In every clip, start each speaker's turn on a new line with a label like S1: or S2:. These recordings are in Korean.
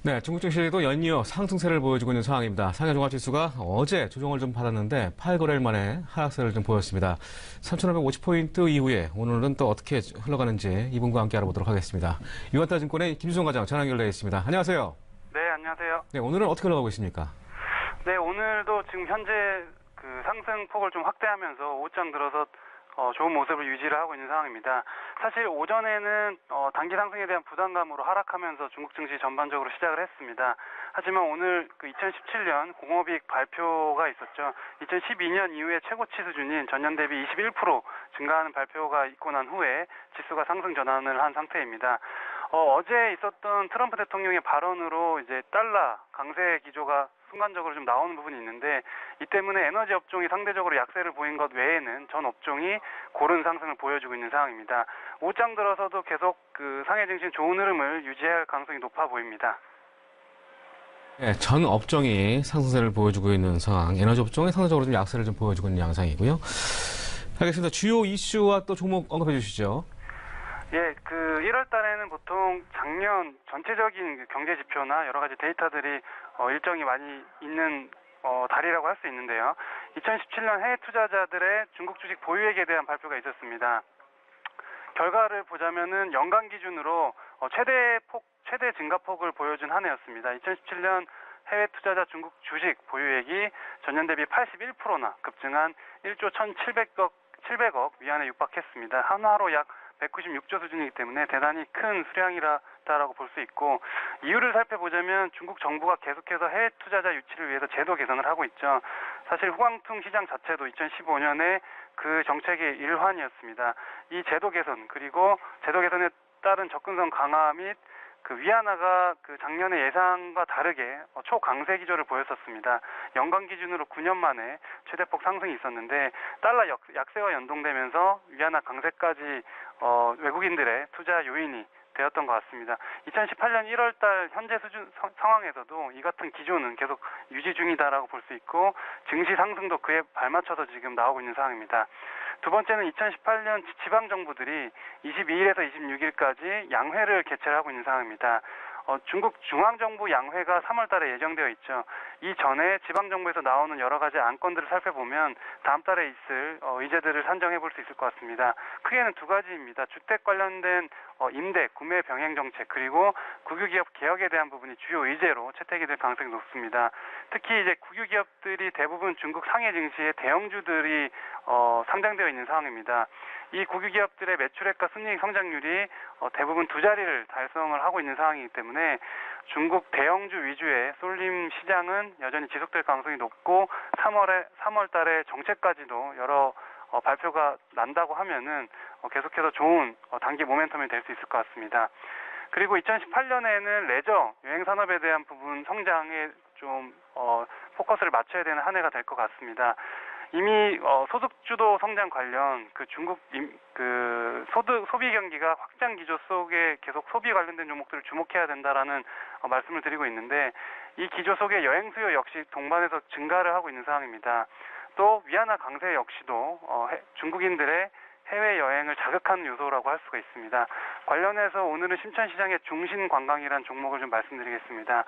S1: 네, 중국 증시도 연이어 상승세를 보여주고 있는 상황입니다. 상해 종합지수가 어제 조정을 좀 받았는데 8거래일 만에 하락세를 좀 보였습니다. 3,550포인트 이후에 오늘은 또 어떻게 흘러가는지 이분과 함께 알아보도록 하겠습니다. 유한타증권의 김수정 과장 전화 연결되어 있습니다. 안녕하세요.
S2: 네, 안녕하세요.
S1: 네, 오늘은 어떻게 흘러가고 있습니까?
S2: 네, 오늘도 지금 현재 상승폭을 좀 확대하면서 오후장 들어서 좋은 모습을 유지를 하고 있는 상황입니다. 사실 오전에는 단기 상승에 대한 부담감으로 하락하면서 중국 증시 전반적으로 시작을 했습니다. 하지만 오늘 2017년 공업이익 발표가 있었죠. 2012년 이후에 최고치 수준인 전년 대비 21% 증가하는 발표가 있고 난 후에 지수가 상승 전환을 한 상태입니다. 어제 있었던 트럼프 대통령의 발언으로 이제 달러 강세 기조가 순간적으로 좀 나오는 부분이 있는데, 이 때문에 에너지 업종이 상대적으로 약세를 보인 것 외에는 전 업종이 고른 상승을 보여주고 있는 상황입니다. 오후장 들어서도 계속 상해 증시는 좋은 흐름을 유지할 가능성이 높아 보입니다.
S1: 네, 전 업종이 상승세를 보여주고 있는 상황, 에너지 업종이 상대적으로 좀 약세를 좀 보여주고 있는 양상이고요. 알겠습니다. 주요 이슈와 또 종목 언급해 주시죠.
S2: 예, 1월 달에는 보통 작년 전체적인 경제 지표나 여러 가지 데이터들이 일정이 많이 있는 달이라고 할 수 있는데요. 2017년 해외 투자자들의 중국 주식 보유액에 대한 발표가 있었습니다. 결과를 보자면은 연간 기준으로 최대 증가폭을 보여준 한 해였습니다. 2017년 해외 투자자 중국 주식 보유액이 전년 대비 81%나 급증한 1조 1,700억 위안에 육박했습니다. 한화로 약 196조 수준이기 때문에 대단히 큰 수량이라고 볼 수 있고, 이유를 살펴보자면 중국 정부가 계속해서 해외 투자자 유치를 위해서 제도 개선을 하고 있죠. 사실 후광퉁 시장 자체도 2015년에 그 정책의 일환이었습니다. 이 제도 개선, 그리고 제도 개선에 따른 접근성 강화 및 위안화가 작년의 예상과 다르게 초강세 기조를 보였었습니다. 연간 기준으로 9년 만에 최대폭 상승이 있었는데, 달러 약세와 연동되면서 위안화 강세까지 외국인들의 투자 요인이 되었던 것 같습니다. 2018년 1월 달 현재 수준 상황에서도 이 같은 기조는 계속 유지 중이다라고 볼 수 있고, 증시 상승도 그에 발맞춰서 지금 나오고 있는 상황입니다. 두 번째는 2018년 지방 정부들이 22일에서 26일까지 양회를 개최를 하고 있는 상황입니다. 중국 중앙정부 양회가 3월 달에 예정되어 있죠. 이 전에 지방정부에서 나오는 여러 가지 안건들을 살펴보면 다음 달에 있을 의제들을 산정해 볼 수 있을 것 같습니다. 크게는 두 가지입니다. 주택 관련된 임대, 구매 병행 정책, 그리고 국유기업 개혁에 대한 부분이 주요 의제로 채택이 될 가능성이 높습니다. 특히 이제 국유기업들이 대부분 중국 상해 증시의 대형주들이 상장되어 있는 상황입니다. 이 국유기업들의 매출액과 순이익 성장률이 대부분 두 자리를 달성을 하고 있는 상황이기 때문에 중국 대형주 위주의 쏠림 시장은 여전히 지속될 가능성이 높고, 3월 달에 정책까지도 여러 발표가 난다고 하면은 계속해서 좋은 단기 모멘텀이 될 수 있을 것 같습니다. 그리고 2018년에는 레저, 여행 산업에 대한 부분 성장에 좀 포커스를 맞춰야 되는 한 해가 될 것 같습니다. 이미 소득주도 성장 관련 중국 소비 경기가 확장 기조 속에 계속 소비 관련된 종목들을 주목해야 된다라는 말씀을 드리고 있는데, 이 기조 속에 여행 수요 역시 동반해서 증가를 하고 있는 상황입니다. 또 위안화 강세 역시도 중국인들의 해외 여행을 자극하는 요소라고 할 수가 있습니다. 관련해서 오늘은 심천시장의 중신관광이라는 종목을 좀 말씀드리겠습니다.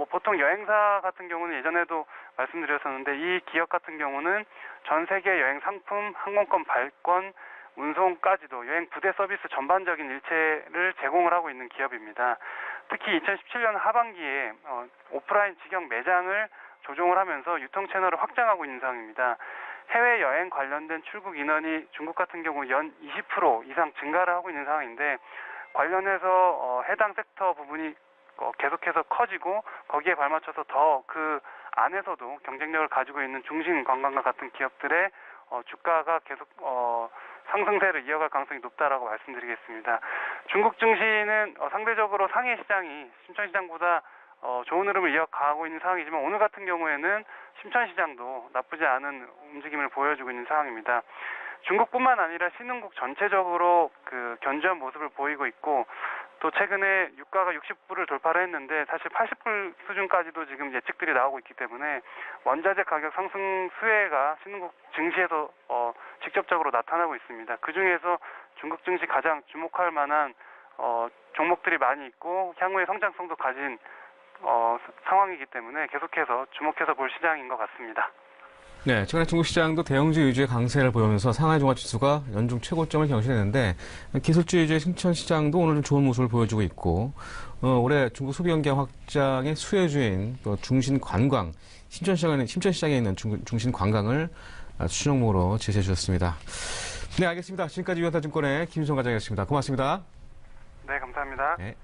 S2: 보통 여행사 같은 경우는 예전에도 말씀드렸었는데, 이 기업 같은 경우는 전 세계 여행 상품, 항공권 발권, 운송까지도 여행 부대 서비스 전반적인 일체를 제공을 하고 있는 기업입니다. 특히 2017년 하반기에 오프라인 직영 매장을 조정을 하면서 유통 채널을 확장하고 있는 상황입니다. 해외 여행 관련된 출국 인원이 중국 같은 경우 연 20% 이상 증가를 하고 있는 상황인데, 관련해서 해당 섹터 부분이 계속해서 커지고, 거기에 발맞춰서 더 그 안에서도 경쟁력을 가지고 있는 중심 관광과 같은 기업들의 주가가 계속 상승세를 이어갈 가능성이 높다라고 말씀드리겠습니다. 중국 증시는 상대적으로 상해 시장이 심천시장보다 좋은 흐름을 이어가고 있는 상황이지만, 오늘 같은 경우에는 심천시장도 나쁘지 않은 움직임을 보여주고 있는 상황입니다. 중국뿐만 아니라 신흥국 전체적으로 견조한 모습을 보이고 있고, 또 최근에 유가가 60불을 돌파를 했는데 사실 80불 수준까지도 지금 예측들이 나오고 있기 때문에 원자재 가격 상승 수혜가 신흥국 증시에서 직접적으로 나타나고 있습니다. 그 중에서 중국 증시 가장 주목할 만한 종목들이 많이 있고 향후에 성장성도 가진 상황이기 때문에 계속해서 주목해서 볼 시장인 것 같습니다.
S1: 네, 최근에 중국 시장도 대형주 위주의 강세를 보이면서 상하이 종합지수가 연중 최고점을 경신했는데 기술주 위주의 신천 시장도 오늘 좀 좋은 모습을 보여주고 있고 올해 중국 소비 경기화 확장의 수혜주인 또 중심 관광 신천 시장에 있는 중심 관광을 추종목으로 제시해 주셨습니다. 네, 알겠습니다. 지금까지 유한타증권의 김윤성 과장이었습니다. 고맙습니다.
S2: 네, 감사합니다.
S1: 네.